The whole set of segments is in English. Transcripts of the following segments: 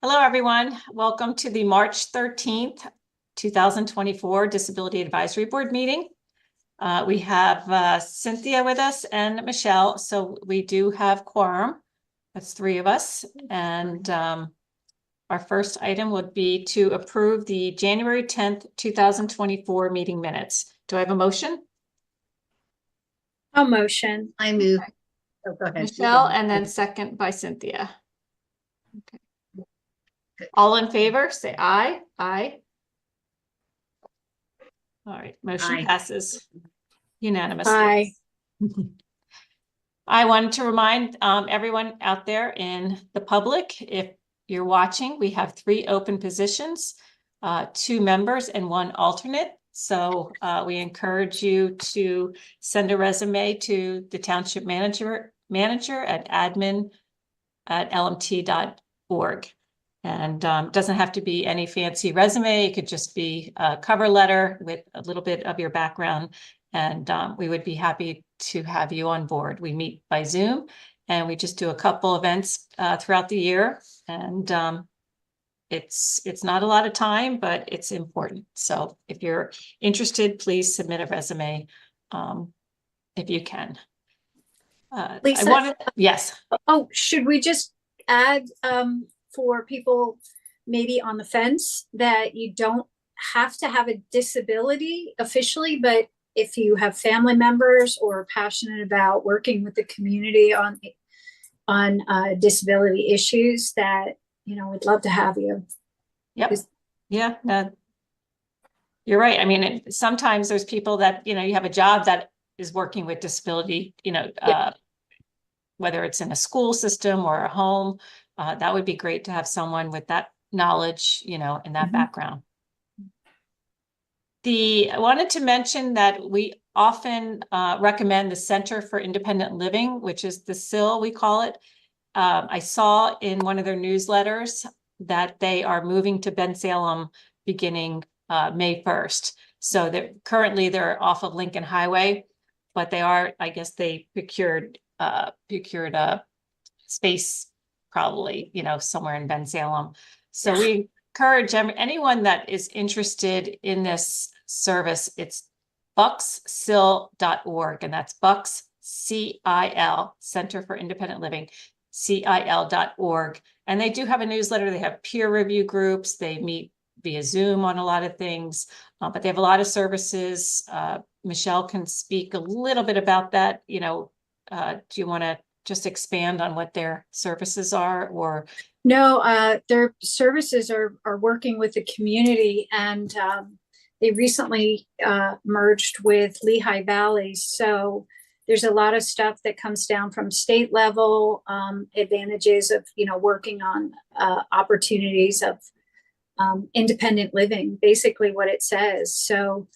Hello, everyone. Welcome to the March 13th, 2024 Disability Advisory Board meeting. We have Cynthia with us and Michelle, so we do have quorum. That's three of us. And our first item would be to approve the January 10th, 2024 meeting minutes. Do I have a motion? I'll motion. I move. Okay. Oh, go ahead. Michelle, and then second by Cynthia. Okay. All in favor, say aye. Aye. All right, motion Aye. passes unanimously. Aye. I wanted to remind everyone out there in the public, if you're watching, we have 3 open positions, 2 members and 1 alternate. So we encourage you to send a resume to the township manager at admin@lmt.org. And doesn't have to be any fancy resume. It could just be a cover letter with a little bit of your background. And we would be happy to have you on board. We meet by Zoom and we just do a couple events throughout the year. And it's not a lot of time, but it's important. So if you're interested, please submit a resume if you can. Lisa, yes. Oh, should we just add for people maybe on the fence that you don't have to have a disability officially, but if you have family members or are passionate about working with the community on disability issues, that we'd love to have you. Yep. Yeah. You're right. I mean, sometimes there's people that you have a job that is working with disability. Whether it's in a school system or a home, that would be great to have someone with that knowledge, and that background. I wanted to mention that we often recommend the Center for Independent Living, which is the CIL, we call it. I saw in one of their newsletters that they are moving to Bensalem beginning May 1st. So currently they're off of Lincoln Highway, but I guess they procured a space probably, somewhere in Bensalem. So we encourage anyone that is interested in this service. It's buckscil.org, and that's Bucks, CIL, Center for Independent Living, CIL.org. And they do have a newsletter. They have peer review groups. They meet via Zoom on a lot of things, but they have a lot of services. Michelle can speak a little bit about that. Do you want to just expand on what their services are, or? No, their services are working with the community, and they recently merged with Lehigh Valley. So there's a lot of stuff that comes down from state level, advantages of, working on opportunities of independent living, basically what it says. So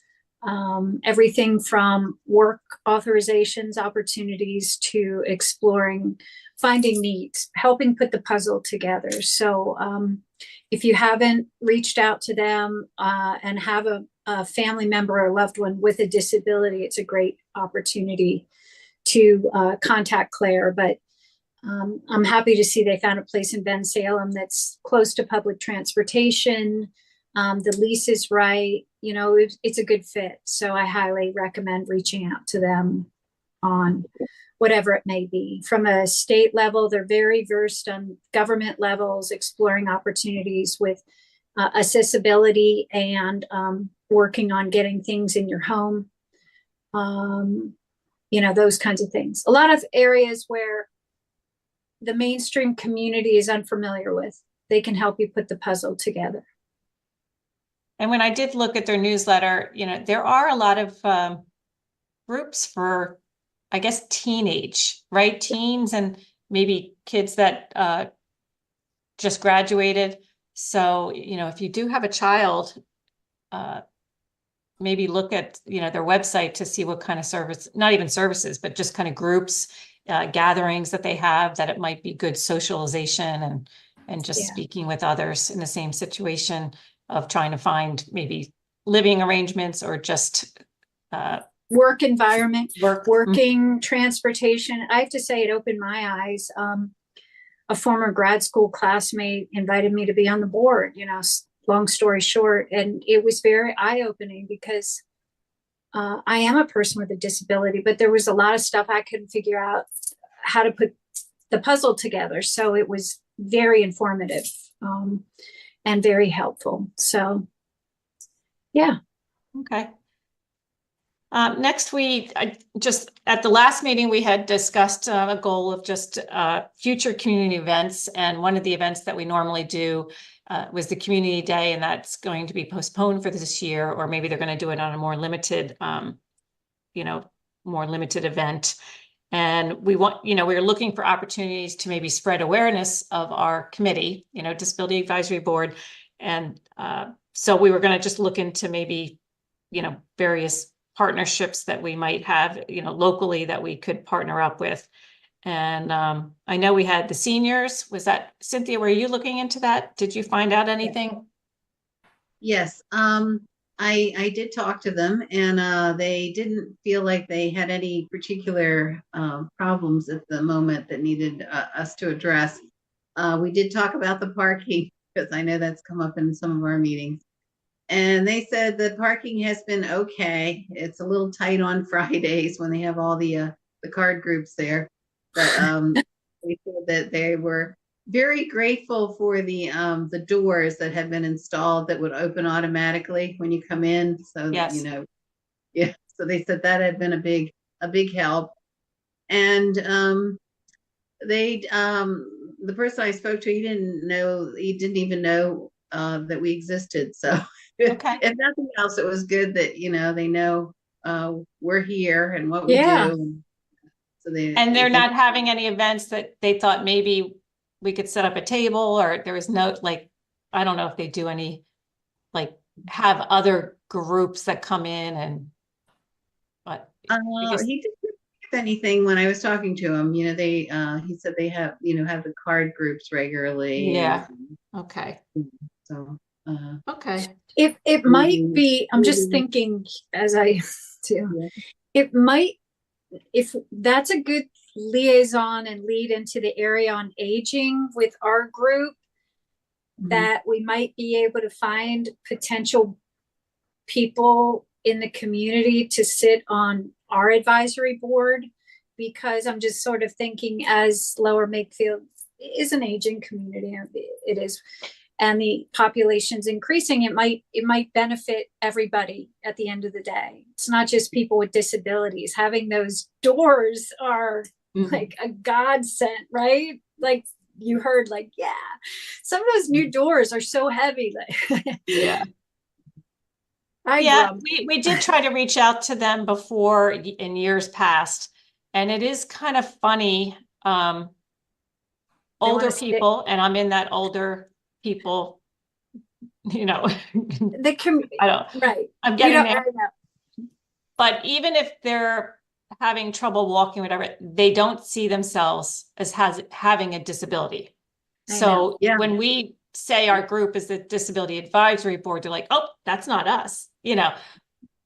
everything from work authorizations, opportunities, to exploring, finding needs, helping put the puzzle together. So if you haven't reached out to them and have a family member or loved one with a disability, it's a great opportunity to contact Claire. But I'm happy to see they found a place in Bensalem that's close to public transportation. The lease is right. It's a good fit. So I highly recommend reaching out to them on whatever it may be. From a state level, they're very versed on government levels, exploring opportunities with accessibility and working on getting things in your home. Those kinds of things. A lot of areas where the mainstream community is unfamiliar with, they can help you put the puzzle together. And when I did look at their newsletter, there are a lot of groups for, I guess, teenage, right? Teens and maybe kids that just graduated. So, if you do have a child, maybe look at, their website to see what kind of service, not even services, but just kind of groups, gatherings that they have, that it might be good socialization and just speaking with others in the same situation of trying to find maybe living arrangements or just work environment, working transportation. I have to say it opened my eyes. a former grad school classmate invited me to be on the board, long story short. And it was very eye-opening because I am a person with a disability, but there was a lot of stuff I couldn't figure out how to put the puzzle together. So it was very informative and very helpful. So, yeah. Okay. Next, just at the last meeting, we had discussed a goal of just future community events. And one of the events that we normally do was the community day, and that's going to be postponed for this year, or maybe they're going to do it on a more limited, more limited event. And we we're looking for opportunities to maybe spread awareness of our committee, Disability Advisory Board. And so we were going to just look into maybe, various partnerships that we might have, locally that we could partner up with. And I know we had the seniors. Was that, Cynthia, were you looking into that? Did you find out anything? Yes, I did talk to them, and they didn't feel like they had any particular problems at the moment that needed us to address. We did talk about the parking because I know that's come up in some of our meetings. And they said the parking has been okay. It's a little tight on Fridays when they have all the card groups there. But they said that they were very grateful for the doors that have been installed that would open automatically when you come in. So Yes. Yeah. So they said that had been a big help. And the person I spoke to, he didn't even know that we existed. So Okay. if nothing else, it was good that they know we're here and what we Yeah. do. So They're not having any events that they thought maybe we could set up a table, or there was no, I don't know if they do any, have other groups that come in and, but. He didn't say anything when I was talking to him. He said they have the card groups regularly. Yeah. Okay. So. Okay. It might be, I'm just thinking as I do, Yeah. it might, if that's a good liaison and lead into the area on aging with our group, that we might be able to find potential people in the community to sit on our advisory board, because I'm just sort of thinking, as Lower Makefield is an aging community, it is, and the population's increasing, it might benefit everybody at the end of the day. It's not just people with disabilities. Having those doors are like a godsend, right? Like you heard, yeah, some of those new doors are so heavy. Yeah. Yeah, we did try to reach out to them before in years past, and it is kind of funny. Older people, and I'm in that older people, I don't, right. I'm getting there. But even if they're having trouble walking, whatever, they don't see themselves as having a disability. So when we say our group is the Disability Advisory Board, they're like, oh, that's not us,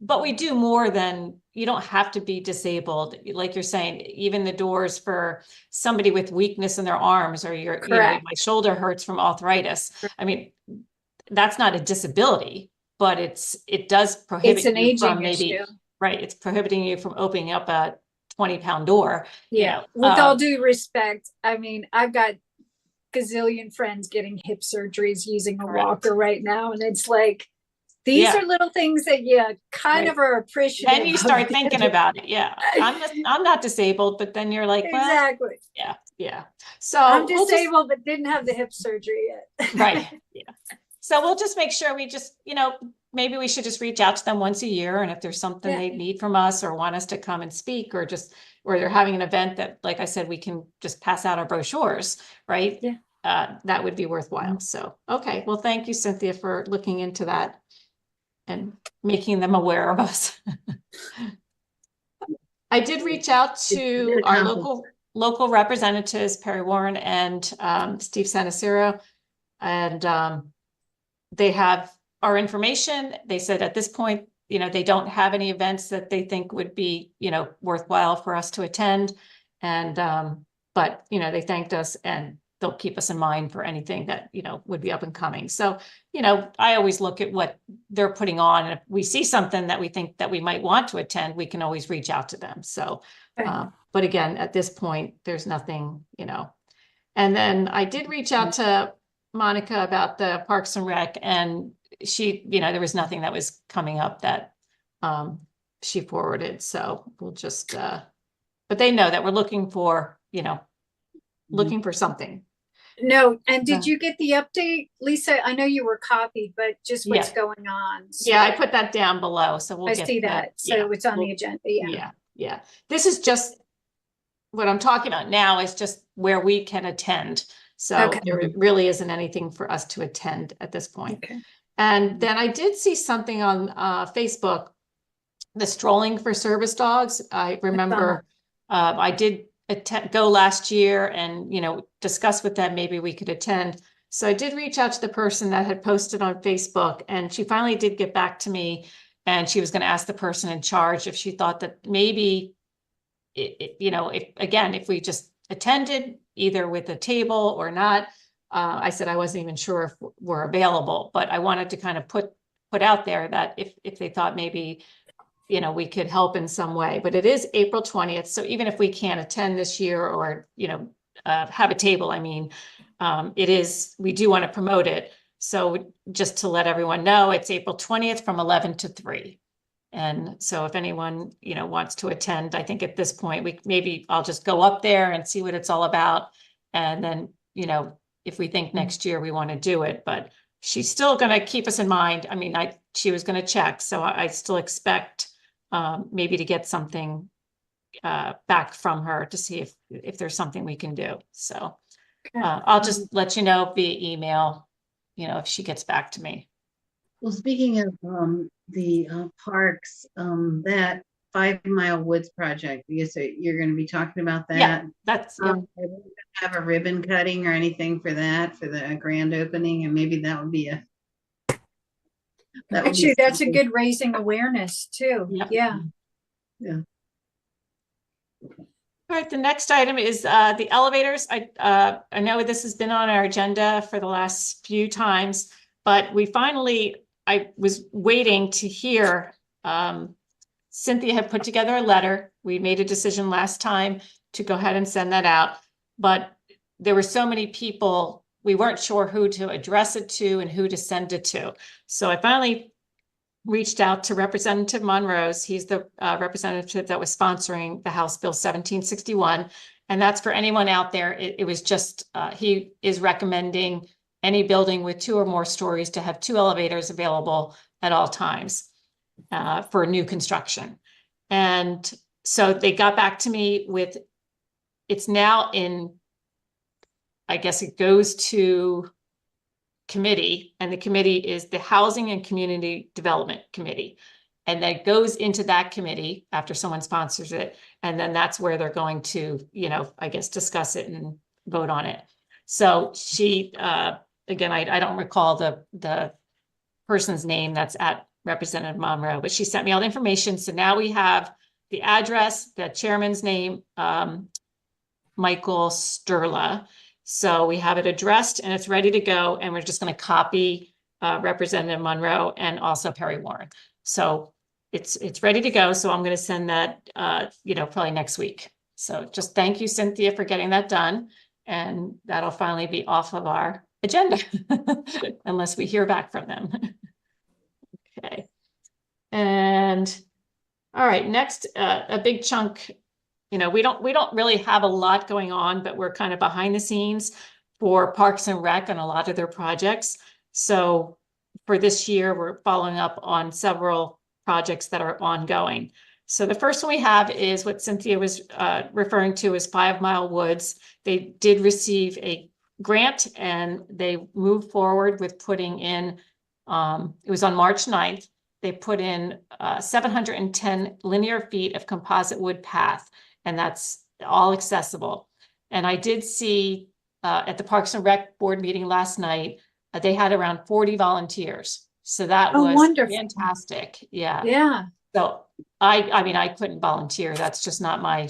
but we do more than, you don't have to be disabled. Like you're saying, even the doors for somebody with weakness in their arms, or my shoulder hurts from arthritis. I mean, that's not a disability, but it does prohibit an you from issue. Right. It's prohibiting you from opening up a 20-pound door. Yeah. With all due respect, I mean, I've got gazillion friends getting hip surgeries using a walker right now. And it's like, these are little things that kind of are appreciative. Then you start thinking about it. Yeah. I'm not disabled, but then you're like, well, exactly. Yeah. Yeah. So I'm disabled, but didn't have the hip surgery yet. Right. Yeah. So we'll just make sure we just, maybe we should just reach out to them once a year. And if there's something they need from us or want us to come and speak, or they're having an event that, like I said, we can just pass out our brochures, right? Yeah. That would be worthwhile. So, okay. Well, thank you, Cynthia, for looking into that and making them aware of us. I did reach out to our local representatives, Perry Warren and Steve Sanaciro, and they have our information. They said at this point, they don't have any events that they think would be, worthwhile for us to attend. And, but, they thanked us, and they'll keep us in mind for anything that, would be up and coming. So, I always look at what they're putting on. And if we see something that we think that we might want to attend, we can always reach out to them. So, Okay. but again, at this point, there's nothing, And then I did reach out to Monica about the Parks and Rec, and she, there was nothing that was coming up that she forwarded. So we'll just, but they know that we're looking for, looking for something. No, and did Yeah. you get the update, Lisa? I know you were copied, but just what's Yeah. going on. Yeah, I put that down below, so we'll I get see the- that. So yeah, it's on we'll- the agenda. Yeah. Yeah. This is just what I'm talking about now is just where we can attend. So Okay. there really isn't anything for us to attend at this point. Okay. And then I did see something on Facebook, the Strolling for Service Dogs. I remember I did go last year and, discuss with them, maybe we could attend. So I did reach out to the person that had posted on Facebook, and she finally did get back to me, and she was going to ask the person in charge if she thought that maybe, if we just attended either with a table or not. I said I wasn't even sure if we're available, but I wanted to kind of put out there that if they thought maybe, we could help in some way. But it is April 20th. So even if we can't attend this year or, have a table, we do want to promote it. So just to let everyone know, it's April 20th from 11 to 3. And so if anyone, wants to attend, I think at this point, maybe I'll just go up there and see what it's all about. And then, if we think next year we want to do it, but she's still going to keep us in mind. She was going to check. So I still expect maybe to get something back from her to see if there's something we can do. So I'll just let you know via email, if she gets back to me. Well, speaking of the parks, that 5 Mile Woods project, because you're going to be talking about that. Yeah, that's Are we gonna have a ribbon cutting or anything for that, for the grand opening, and maybe that would be Actually, that's a something. good raising awareness too. Yep. Yeah. Yeah. All right, the next item is the elevators. I know this has been on our agenda for the last few times, but I was waiting to hear, Cynthia had put together a letter. We made a decision last time to go ahead and send that out, but there were so many people, we weren't sure who to address it to and who to send it to. So I finally reached out to Representative Monrose. He's the representative that was sponsoring the House Bill 1761. And that's for anyone out there. It was just, he is recommending any building with 2 or more stories to have 2 elevators available at all times for new construction. And so they got back to me with, it's now in, I guess it goes to committee, and the committee is the Housing and Community Development Committee. And that goes into that committee after someone sponsors it. And then that's where they're going to, I guess, discuss it and vote on it. So she, again, I don't recall the person's name that's at Representative Monroe, but she sent me all the information. So now we have the address, the chairman's name, Michael Sturla. So we have it addressed and it's ready to go. And we're just going to copy Representative Monroe and also Perry Warren. So it's ready to go. So I'm going to send that, probably next week. So just thank you, Cynthia, for getting that done. And that'll finally be off of our agenda unless we hear back from them. Okay. And all right, next, a big chunk. We don't really have a lot going on, but we're kind of behind the scenes for Parks and Rec and a lot of their projects. So for this year, we're following up on several projects that are ongoing. So the first one we have is what Cynthia was referring to as 5 Mile Woods. They did receive a grant and they moved forward with putting in, it was on March 9th, they put in 710 linear feet of composite wood path, and that's all accessible. And I did see at the Parks and Rec board meeting last night, they had around 40 volunteers. So that was wonderful. Fantastic. Yeah. Yeah. So I mean, I couldn't volunteer. That's just not my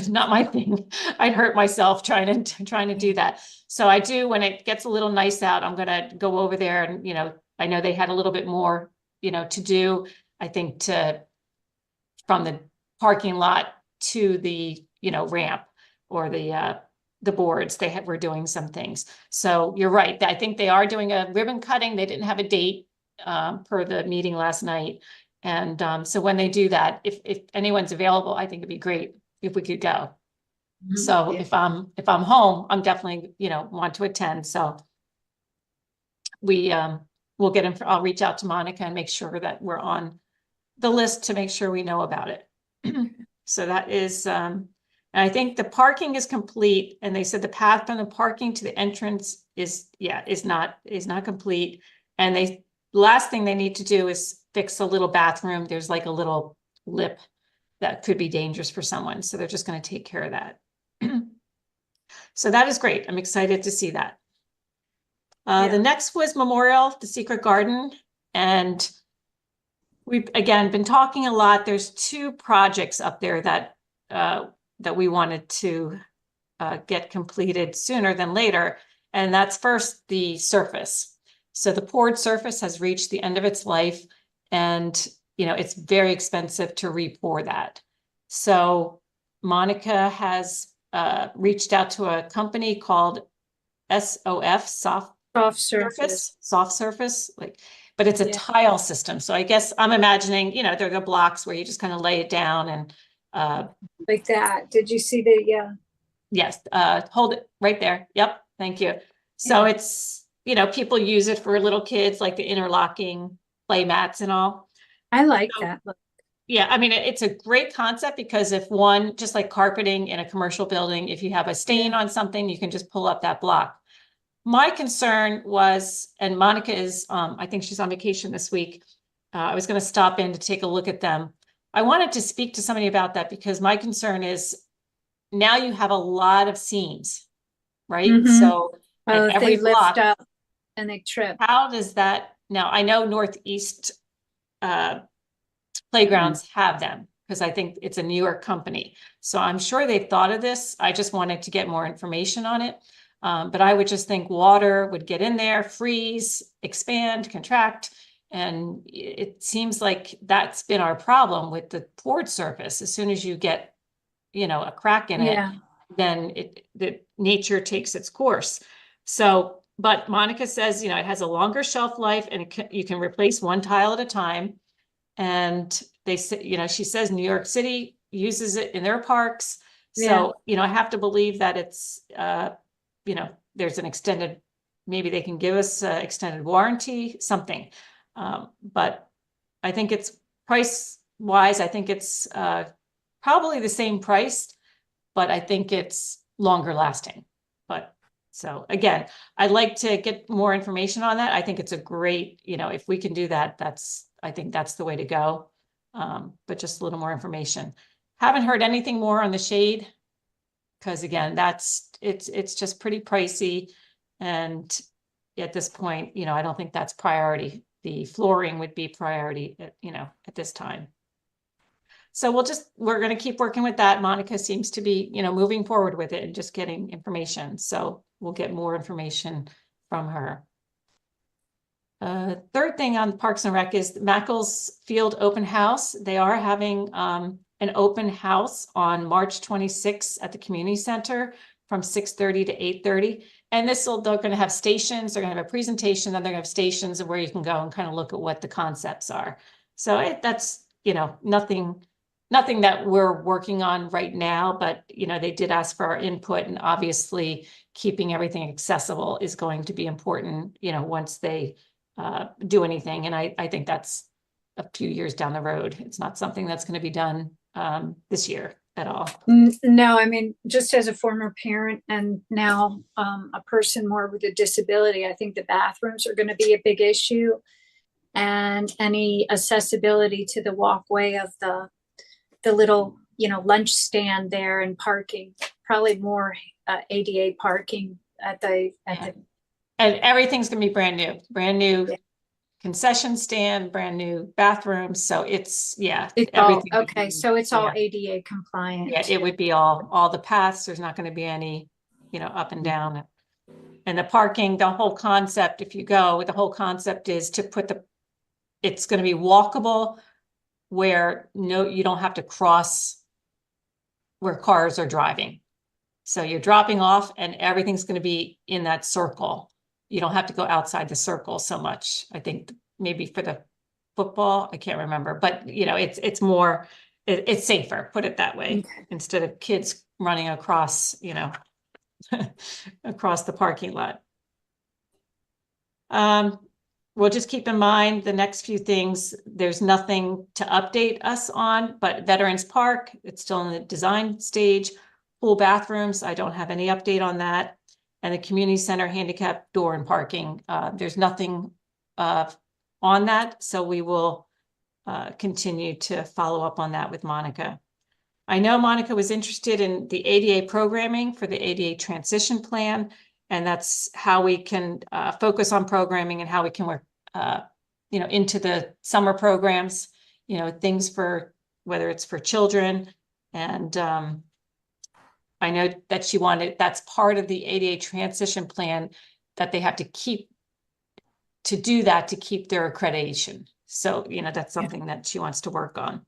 not my thing. I'd hurt myself trying to do that. So I do, when it gets a little nice out, I'm gonna go over there and, I know they had a little bit more, to do, I think from the parking lot to the, ramp or the boards, were doing some things. So you're right. I think they are doing a ribbon cutting. They didn't have a date, per the meeting last night. And, so when they do that, if anyone's available, I think it'd be great if we could go. So Yeah. if I'm home, I'm definitely, want to attend. So we'll get I'll reach out to Monica and make sure that we're on the list to make sure we know about it. So that is, and I think the parking is complete, and they said the path from the parking to the entrance is not complete. And last thing they need to do is fix a little bathroom. There's like a little lip that could be dangerous for someone. So they're just going to take care of that. So that is great. I'm excited to see that. The next was Memorial, the Secret Garden. And we've, again, been talking a lot. There's 2 projects up there that we wanted to get completed sooner than later. And that's first the surface. So the poured surface has reached the end of its life, and it's very expensive to re-pour that. So Monica has reached out to a company called SOF, soft surface, but it's a tile system. So I guess I'm imagining, they're the blocks where you just kind of lay it down and like that. Did you see the, yes, hold it right there. Yep. Thank you. So it's, people use it for little kids, like the interlocking play mats and all. I like that. Yeah, I mean, it's a great concept, because if one, just like carpeting in a commercial building, if you have a stain on something, you can just pull up that block. My concern was, and Monica is, I think she's on vacation this week. I was going to stop in to take a look at them. I wanted to speak to somebody about that, because my concern is now you have a lot of seams, right? Mhm. So if every they lift block, up and they trip. how does that, now I know Northeast playgrounds have them, because I think it's a New York company. So I'm sure they've thought of this. I just wanted to get more information on it. But I would just think water would get in there, freeze, expand, contract. And it seems like that's been our problem with the poured surface. As soon as you get, a crack in it, then the nature takes its course. So, but Monica says, it has a longer shelf life, and you can replace one tile at a time. And they say, she says New York City uses it in their parks. So, I have to believe that it's, there's an extended, maybe they can give us extended warranty, something. But I think it's price wise, I think it's probably the same price, but I think it's longer lasting. But so again, I'd like to get more information on that. I think it's a great, if we can do that, I think that's the way to go. But just a little more information. Haven't heard anything more on the shade, because again, it's just pretty pricey. And at this point, I don't think that's priority. The flooring would be priority at this time. So we're going to keep working with that. Monica seems to be, moving forward with it and just getting information. So we'll get more information from her. Third thing on Parks and Rec is Makefield Open House. They are having an open house on March 26th at the community center from 6:30 to 8:30. And they're going to have stations. They're going to have a presentation, then they're going to have stations where you can go and kind of look at what the concepts are. So that's, nothing that we're working on right now, but they did ask for our input, and obviously keeping everything accessible is going to be important, once they do anything. And I think that's a few years down the road. It's not something that's going to be done this year at all. No, I mean, just as a former parent and now a person more with a disability, I think the bathrooms are going to be a big issue, and any accessibility to the walkway of the little, lunch stand there, and parking, probably more ADA parking at the And everything's gonna be brand new. Yeah. concession stand, brand new bathrooms. So it's, yeah. It's all, everything would okay, be- so it's all yeah. ADA compliant. Yeah, it would be all the paths. There's not going to be any, up and down. And the parking, the whole concept, if you go, the whole concept is to put it's going to be walkable where you don't have to cross where cars are driving. So you're dropping off and everything's going to be in that circle. You don't have to go outside the circle so much. I think maybe for the football, I can't remember, but it's more, it's safer, put it that way, Okay. instead of kids running across, across the parking lot. We'll just keep in mind the next few things. There's nothing to update us on, but Veterans Park, it's still in the design stage. Pool bathrooms, I don't have any update on that. And the community center handicap door and parking, there's nothing on that. So we will continue to follow up on that with Monica. I know Monica was interested in the ADA programming for the ADA transition plan, and that's how we can focus on programming and how we can work, into the summer programs, things for, whether it's for children. And I know that she wanted, that's part of the ADA transition plan, that they have to keep, to do that, to keep their accreditation. So, that's something that she wants to work on.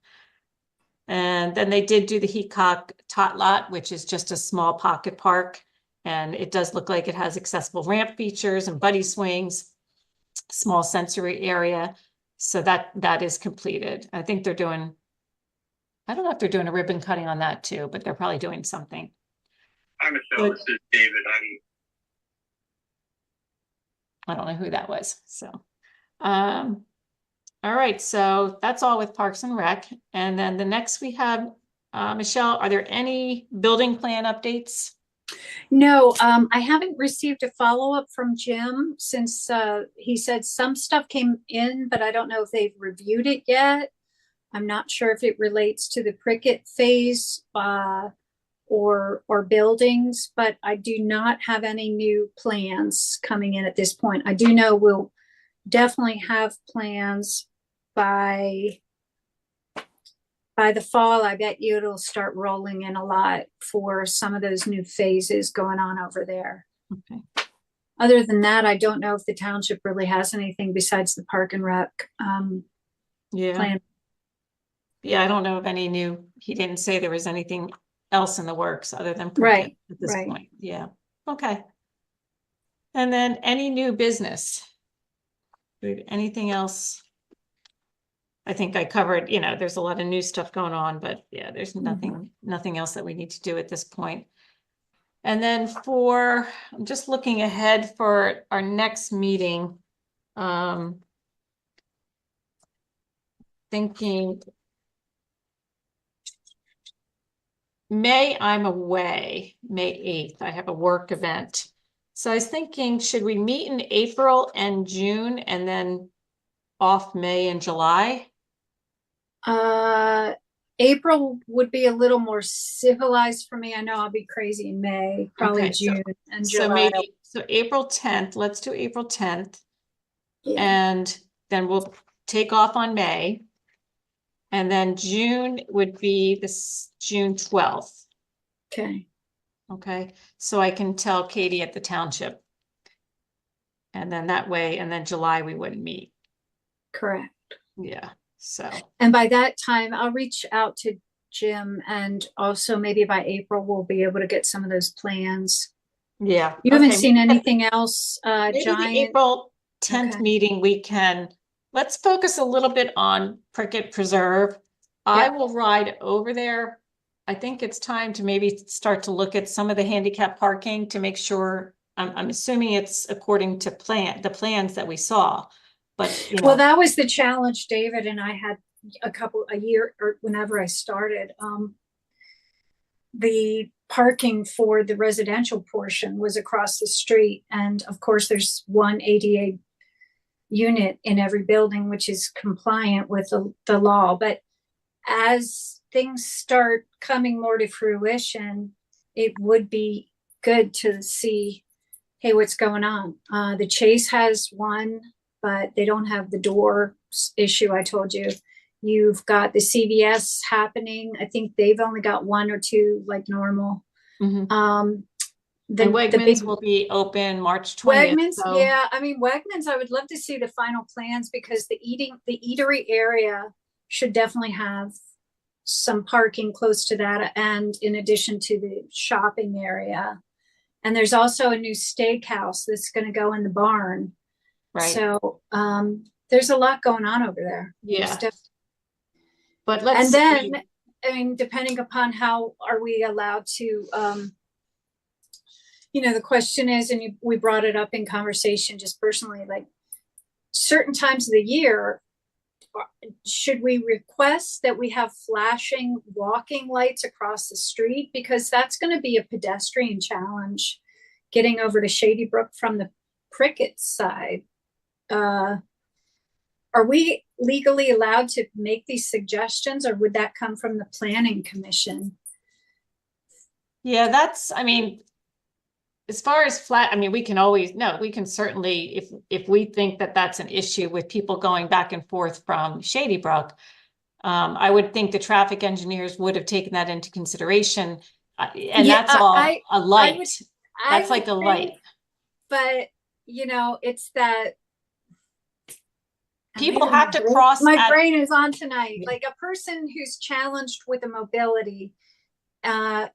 And then they did do the Heacock Tot Lot, which is just a small pocket park. And it does look like it has accessible ramp features and buddy swings, small sensory area. So that is completed. I think they're doing, I don't know if they're doing a ribbon cutting on that too, but they're probably doing something. Hi, Michelle. This is David. I don't know who that was. So, all right. So that's all with Parks and Rec. And then the next we have, Michelle, are there any building plan updates? No, I haven't received a follow-up from Jim since he said some stuff came in, but I don't know if they've reviewed it yet. I'm not sure if it relates to the Prickett phase or buildings, but I do not have any new plans coming in at this point. I do know we'll definitely have plans by the fall. I bet you it'll start rolling in a lot for some of those new phases going on over there. Okay. Other than that, I don't know if the township really has anything besides the Park and Rec plan. Yeah, I don't know of any new, he didn't say there was anything else in the works other than Prickett Right, at this right. point. Yeah. Okay. And then any new business? Do we have anything else? I think I covered, there's a lot of new stuff going on, but yeah, there's nothing else that we need to do at this point. And then I'm just looking ahead for our next meeting. Thinking May, I'm away, May 8th, I have a work event. So I was thinking, should we meet in April and June and then off May and July? April would be a little more civilized for me. I know I'll be crazy in May, probably Okay, June and So July. maybe, April 10th, let's do April 10th. Yeah. And then we'll take off on May. And then June would be this June 12th. Okay. Okay, so I can tell Katie at the township. And then that way, and then July we wouldn't meet. Correct. Yeah, so. And by that time, I'll reach out to Jim, and also maybe by April, we'll be able to get some of those plans. Yeah. You haven't okay, seen anything else, maybe the giant? April 10th Okay. meeting, let's focus a little bit on Prickett Preserve. I will ride over there. I think it's time to maybe start to look at some of the handicap parking to make sure, I'm assuming it's according to the plans that we saw. But Well, that was the challenge David and I had a year or whenever I started. The parking for the residential portion was across the street. And of course, there's one ADA unit in every building, which is compliant with the law. But as things start coming more to fruition, it would be good to see, hey, what's going on? The Chase has one but they don't have the door issue I told you. You've got the CVS happening. I think they've only got 1 or 2 like normal. Mhm. The And big Wegmans will be open March 20th. Wegmans, So yeah. I mean, Wegmans, I would love to see the final plans because the eatery area should definitely have some parking close to that, and in addition to the shopping area. And there's also a new steakhouse that's going to go in the barn. right. So there's a lot going on over there. Yeah. There's But let's and see. then, I mean, depending upon how are we allowed to, the question is, and we brought it up in conversation just personally, like certain times of the year, should we request that we have flashing walking lights across the street? Because that's going to be a pedestrian challenge getting over to Shady Brook from the Prickett side. Are we legally allowed to make these suggestions, or would that come from the planning commission? Yeah, I mean, as far as we can certainly, if we think that that's an issue with people going back and forth from Shady Brook, I would think the traffic engineers would have taken that into consideration. And Yeah, that's all a light. That's like a light. But, it's that. People have to cross. My brain is on tonight. Like a person who's challenged with a mobility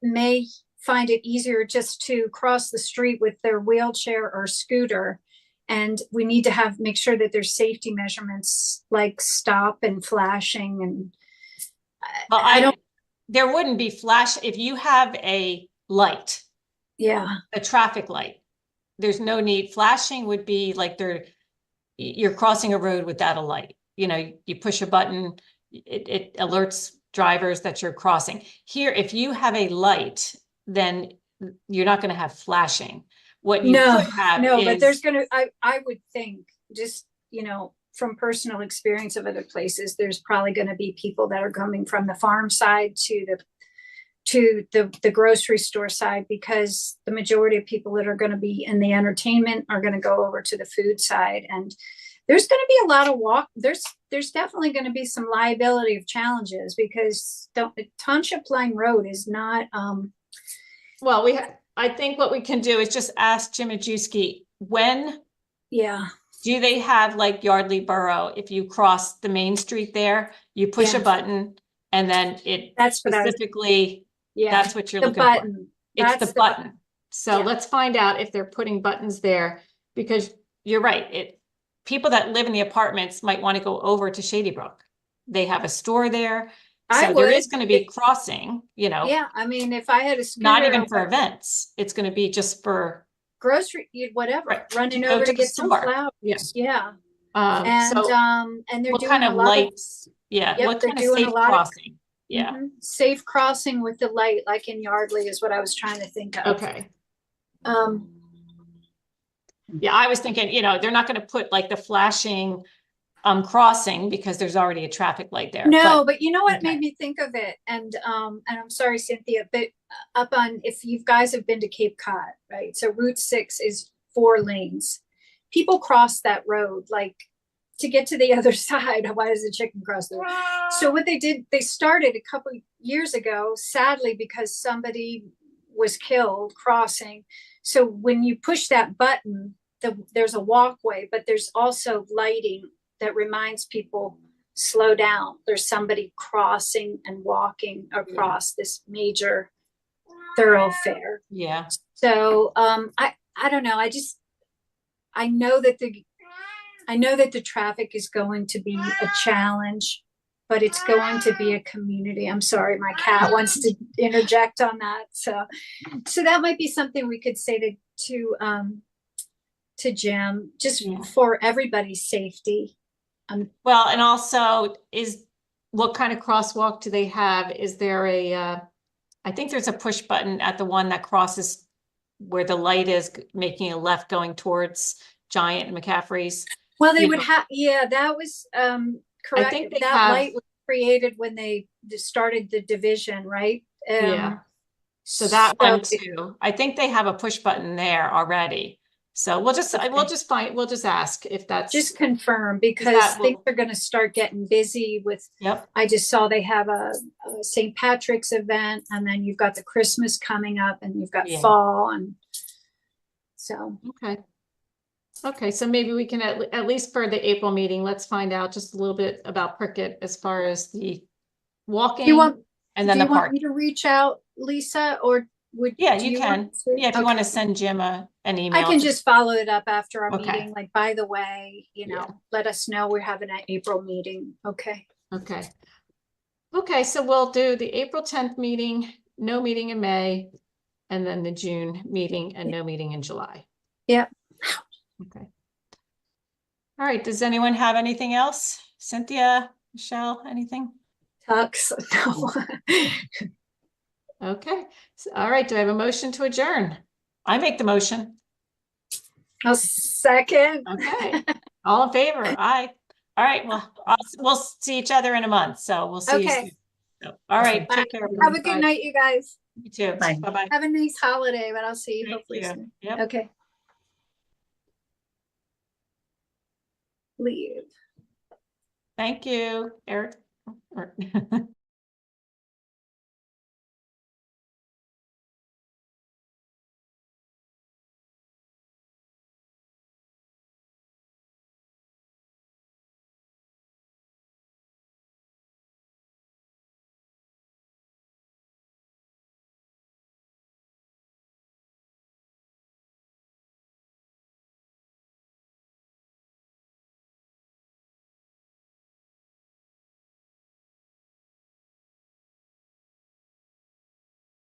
may find it easier just to cross the street with their wheelchair or scooter. And we need to make sure that there's safety measurements like stop and flashing. And well, there wouldn't be flash if you have a light. Yeah. A traffic light. There's no need. Flashing would be like you're crossing a road without a light. You push a button, it alerts drivers that you're crossing. Here, if you have a light, then you're not going to have flashing. What you could have but there's I would think, just, from personal experience of other places, there's probably going to be people that are coming from the farm side to the grocery store side, because the majority of people that are going to be in the entertainment are going to go over to the food side. And there's going to be a lot of there's definitely going to be some liability of challenges, because Township Line Road is not well, I think what we can do is just ask Jim Majewski, when do they have like Yardley Borough? If you cross the main street there, you push a button and then that's specifically that's what you're looking for. It's the button. So let's find out if they're putting buttons there, because you're right. People that live in the apartments might want to go over to Shady Brook. They have a store there. So there is going to be crossing, Yeah, I mean, if I had a scooter, not even for events, it's going to be just for grocery, whatever, running over to get some flowers. Yeah. And they're doing a lot lights. What kind of safe crossing? Safe crossing with the light, like in Yardley, is what I was trying to think of. Okay. I was thinking, they're not going to put like the flashing crossing, because there's already a traffic light there. No, but you know what made me think of it? And I'm sorry, Cynthia, but if you guys have been to Cape Cod, right? So Route 6 is 4 lanes. People cross that road, like, to get to the other side. Why does the chicken cross there? So what they did, they started a couple years ago, sadly, because somebody was killed crossing. So when you push that button, there's a walkway, but there's also lighting that reminds people, slow down. There's somebody crossing and walking across this major thoroughfare. Yeah. So I don't know. I know that the traffic is going to be a challenge, but it's going to be a community. I'm sorry, my cat wants to interject on that. So that might be something we could say to Jim, just for everybody's safety. Well, and also what kind of crosswalk do they have? Is there I think there's a push button at the one that crosses where the light is making a left going towards Giant and McCaffrey's. Well, they would have, that was correct. I think light was created when they started the division, right? So that one too. I think they have a push button there already. So we'll just Okay. we'll just ask if that's. Just confirm, because that things will- are gonna start getting busy with, Yep, I just saw they have a St. Patrick's event, and then you've got the Christmas coming up, and you've got Yeah. fall, and so, okay. Okay, so maybe we can at least for the April meeting, let's find out just a little bit about Prickett as far as the walking do you want, and then do the you want park. me to reach out, Lisa, or Yeah, do you want can. to? Yeah, if you want to Okay. send Jim an I email. can just follow it up after our Okay. meeting, like, by the way, Yeah. let us know we're having an April meeting, okay? Okay. Okay, so we'll do the April 10th meeting, no meeting in May, and then the June meeting and no meeting in July. Yep. Okay. All right, does anyone have anything else? Cynthia, Michelle, anything? Tux, no. Okay, so, all right, do I have a motion to adjourn? I make the motion. A second. Okay, all in favor? Aye. All right, well, we'll see each other in a month, so we'll see you Okay. soon. So, all right, Bye. take care. Have everyone. a good Bye. night, you guys. You too. Bye. Bye-bye. Have a nice holiday, but I'll see you Thank hopefully you. soon. Yep. Okay. Leave. Thank you, Eric.